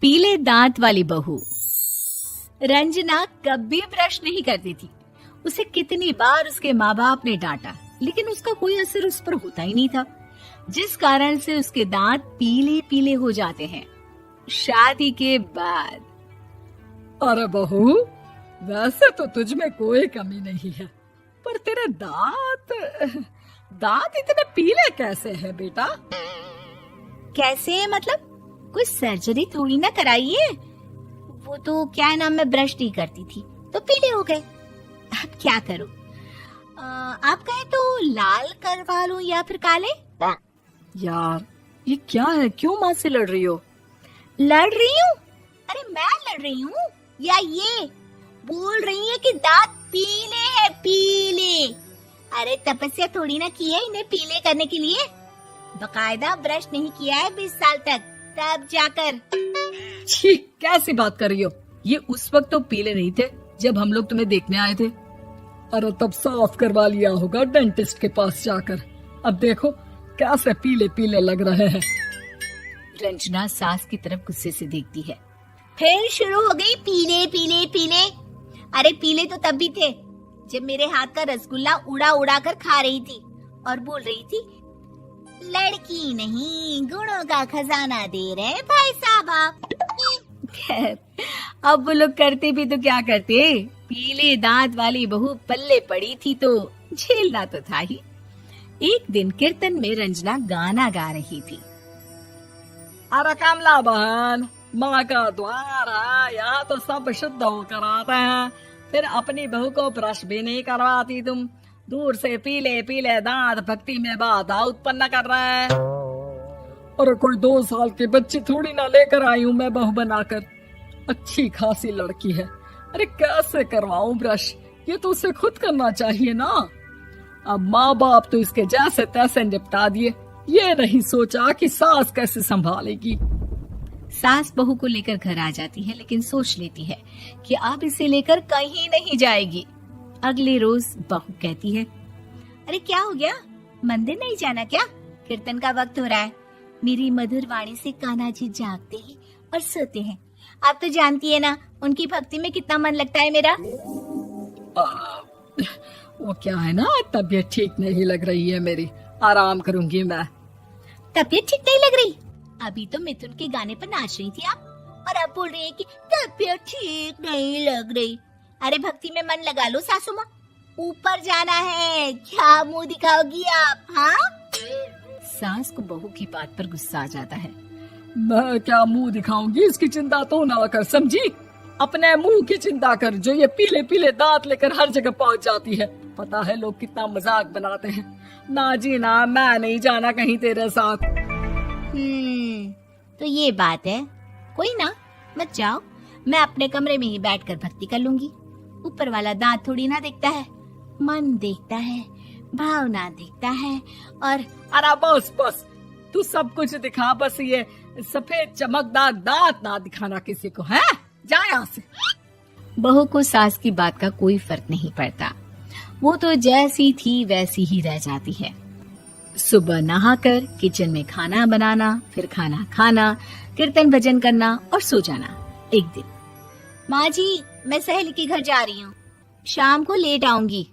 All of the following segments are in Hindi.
पीले दांत वाली बहू। रंजना कभी ब्रश नहीं करती थी। उसे कितनी बार उसके माँ बाप ने डांटा, लेकिन उसका कोई असर उस पर होता ही नहीं था, जिस कारण से उसके दांत पीले पीले हो जाते हैं। शादी के बाद। अरे बहू, वैसे तो तुझ में कोई कमी नहीं है, पर तेरे दांत इतने पीले कैसे हैं बेटा? कैसे मतलब? कोई सर्जरी थोड़ी ना कराइए। वो तो क्या नाम, मैं ब्रश नहीं करती थी तो पीले हो गए। अब क्या करूं? आप कहे तो लाल करवा लूं या फिर काले? यार ये क्या है, क्यों माँ से लड़ रही हो? लड़ रही हूँ? अरे मैं लड़ रही हूँ या ये बोल रही है कि दांत पीले हैं, पीले। अरे तपस्या थोड़ी ना की है इन्हें पीले करने के लिए। बकायदा ब्रश नहीं किया है 20 साल तक, तब जाकर। छी, कैसी बात कर रही हो? ये उस वक्त तो पीले नहीं थे जब हम लोग तुम्हें देखने आए थे। अरे तब साफ करवा लिया होगा डेंटिस्ट के पास जाकर। अब देखो कैसे पीले पीले लग रहे हैं। रंजना सास की तरफ गुस्से से देखती है। फिर शुरू हो गई पीले पीले पीले। अरे पीले तो तब भी थे जब मेरे हाथ का रसगुल्ला उड़ा उड़ा कर खा रही थी और बोल रही थी, लड़की नहीं गुणों का खजाना दे रहे भाई साहब आप। खैर, अब वो लोग करते भी तो क्या करते, पीले दांत वाली बहू पल्ले पड़ी थी तो झेलना तो था ही। एक दिन कीर्तन में रंजना गाना गा रही थी। अरे कमला बहन, माँ का द्वार है, यहाँ तो सब शुद्ध होकर आते हैं, फिर अपनी बहू को ब्रश भी नहीं करवाती तुम। दूर से पीले पीले दांत भक्ति में बाधा उत्पन्न कर रहे हैं। अरे कोई 2 साल के बच्चे थोड़ी ना लेकर आई हूँ मैं बहू बनाकर। अच्छी खासी लड़की है, अरे कैसे करवाऊं ब्रश? ये तो उसे खुद करना चाहिए ना। अब माँ बाप तो इसके जैसे तैसे निपटा दिए, ये नहीं सोचा कि सास कैसे संभालेगी। सास बहू को लेकर घर आ जाती है, लेकिन सोच लेती है कि अब इसे लेकर कहीं नहीं जाएगी। अगले रोज बहू कहती है, अरे क्या हो गया, मंदिर नहीं जाना क्या? कीर्तन का वक्त हो रहा है। मेरी मधुर वाणी से कान्हा जी जागते हैं और सोते हैं। आप तो जानती है ना उनकी भक्ति में कितना मन लगता है मेरा। वो क्या है ना, तबीयत ठीक नहीं लग रही है मेरी, आराम करूंगी मैं। तबीयत ठीक नहीं लग रही? अभी तो मिथुन के गाने पर नाच रही थी आप, और अब बोल रही है कि तबीयत ठीक नहीं लग रही। अरे भक्ति में मन लगा लो सासू माँ, ऊपर जाना है, क्या मुंह दिखाओगी आप? हाँ? सास को बहू की बात पर गुस्सा आ जाता है। मैं क्या मुंह दिखाऊंगी, इसकी चिंता तो ना कर, समझी? अपने मुंह की चिंता कर, जो ये पीले पीले दांत लेकर हर जगह पहुंच जाती है। पता है लोग कितना मजाक बनाते हैं। ना जी ना, मैं नहीं जाना कहीं तेरे साथ। तो ये बात है। कोई ना, मत जाओ, मैं अपने कमरे में ही बैठकर भक्ति कर लूंगी। ऊपर वाला दांत थोड़ी ना देखता है, मन देखता है, भावना देखता है। और अरे बस बस, तू सब कुछ दिखा, बस ये सफेद चमकदार दांत ना दिखाना किसी को, है? जा यहाँ से। बहू को सास की बात का कोई फर्क नहीं पड़ता, वो तो जैसी थी वैसी ही रह जाती है। सुबह नहाकर किचन में खाना बनाना, फिर खाना खाना, कीर्तन भजन करना और सो जाना। एक दिन, माँ जी मैं सहेली के घर जा रही हूँ, शाम को लेट आऊंगी।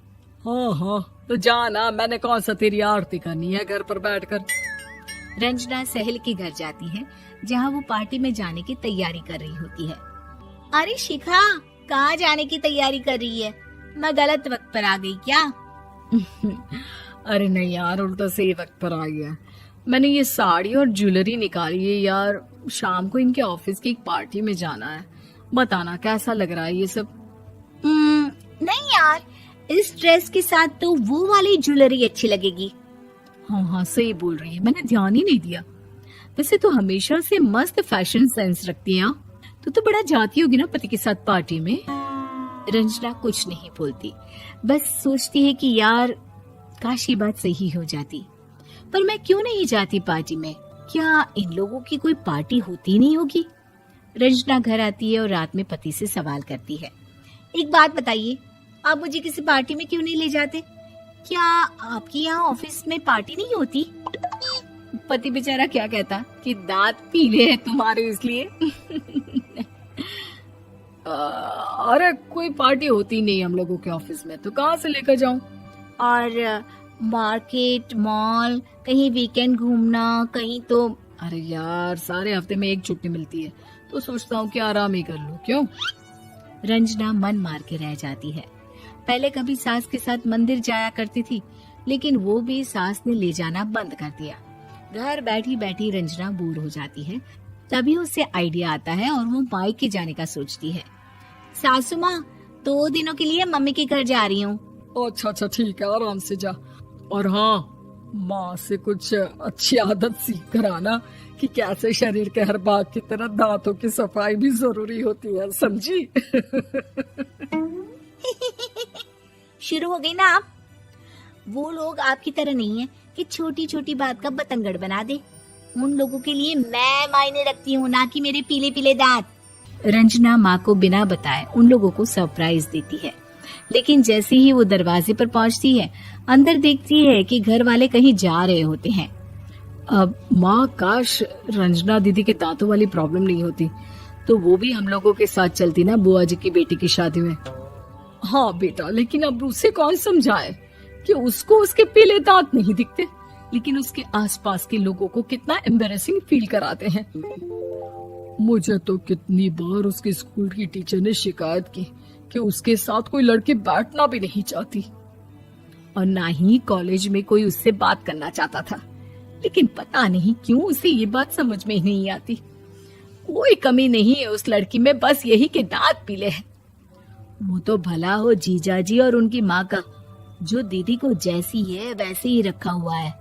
हाँ, तो जाना, मैंने कौन सा तेरी आरती करनी है घर पर बैठकर। रंजना सहेली के घर जाती है, जहाँ वो पार्टी में जाने की तैयारी कर रही होती है। अरे शिखा, कहाँ जाने की तैयारी कर रही है? मैं गलत वक्त पर आ गई क्या? अरे नहीं यार, उल्टा सही वक्त पर आई है। मैंने ये साड़ी और ज्वेलरी निकाली है यार, शाम को इनके ऑफिस की एक पार्टी में जाना है। बताना कैसा लग रहा है ये सब? नहीं यार, इस ड्रेस के साथ तो वो वाली ज्वेलरी अच्छी लगेगी। हाँ, सही बोल रही है, मैंने ध्यान ही नहीं दिया। वैसे तो हमेशा से मस्त फैशन सेंस रखती है। तो बड़ा जाती होगी ना पति के साथ पार्टी में। रंजना कुछ नहीं बोलती, बस सोचती है कि यार काश ये बात सही हो जाती, पर मैं क्यों नहीं जाती पार्टी में? क्या इन लोगों की कोई पार्टी होती नहीं होगी? रंजना घर आती है और रात में पति से सवाल करती है, एक बात बताइए, आप मुझे किसी पार्टी में क्यों नहीं ले जाते? क्या आपकी यहाँ ऑफिस में पार्टी नहीं होती? पति बेचारा क्या कहता कि दांत पीले हैं तुम्हारे इसलिए। अरे कोई पार्टी होती नहीं हम लोगों के ऑफिस में, तो कहाँ से लेकर जाऊं? और मार्केट, मॉल, कहीं वीकेंड घूमना, कहीं तो। अरे यार सारे हफ्ते में एक छुट्टी मिलती है, तो सोचता हूँ कि आराम ही कर लूं। क्यों? रंजना मन मार के रह जाती है। पहले कभी सास के साथ मंदिर जाया करती थी, लेकिन वो भी सास ने ले जाना बंद कर दिया। घर बैठी बैठी रंजना बोर हो जाती है। तभी उसे आइडिया आता है और वो मायके जाने का सोचती है। सासू माँ, 2 दिनों के लिए मम्मी के घर जा रही हूँ। अच्छा ठीक है, आराम से जा। और हाँ, माँ से कुछ अच्छी आदत सीख कर आना कि कैसे शरीर के हर भाग की तरह दांतों की सफाई भी जरूरी होती है, समझी? शुरू हो गई ना आप। वो लोग आपकी तरह नहीं है कि छोटी छोटी बात का बतंगड़ बना दे। उन लोगों के लिए मैं मायने रखती हूँ, ना कि मेरे पीले पीले दांत। रंजना माँ को बिना बताए उन लोगों को सरप्राइज देती है, लेकिन जैसे ही वो दरवाजे पर पहुंचती है, अंदर देखती है कि घर वाले कहीं जा रहे होते हैं। अब माँ, काश रंजना दीदी के दांतों वाली प्रॉब्लम नहीं होती, तो वो भी हम लोगों के साथ चलती ना बुआ जी की बेटी की शादी में। हाँ बेटा, लेकिन अब उसे कौन समझाए कि उसको उसके पीले दांत नहीं दिखते, लेकिन उसके आसपास के लोगों को कितना एम्बैरेसिंग फील कराते हैं। मुझे तो कितनी बार उसके स्कूल की टीचर ने शिकायत की कि उसके साथ कोई लड़की बैठना भी नहीं चाहती, और ना ही कॉलेज में कोई उससे बात करना चाहता था। लेकिन पता नहीं क्यों उसे ये बात समझ में ही नहीं आती। कोई कमी नहीं है उस लड़की में, बस यही कि दांत पीले हैं। वो तो भला हो जीजाजी और उनकी माँ का, जो दीदी को जैसी है वैसे ही रखा हुआ है।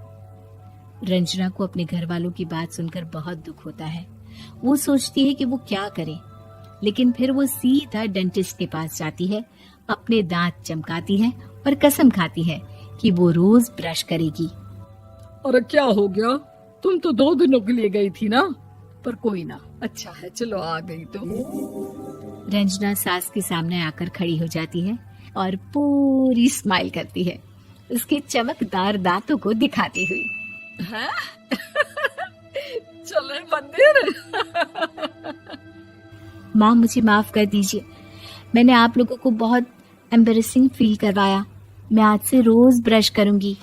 रंजना को अपने घर वालों की बात सुनकर बहुत दुख होता है। वो सोचती है कि वो क्या करे, लेकिन फिर वो सीधा डेंटिस्ट के पास जाती है, अपने दांत चमकाती है और कसम खाती है कि वो रोज ब्रश करेगी। अरे क्या हो गया? तुम तो 2 दिनों के लिए गई थी ना, पर कोई ना, अच्छा है, चलो आ गई तो। रंजना सास के सामने आकर खड़ी हो जाती है और पूरी स्माइल करती है, उसके चमकदार दांतों को दिखाती हुई। है? चले मंदिर। माँ, मुझे माफ कर दीजिए, मैंने आप लोगों को बहुत एम्बैरेसिंग फील करवाया। मैं आज से रोज ब्रश करूंगी।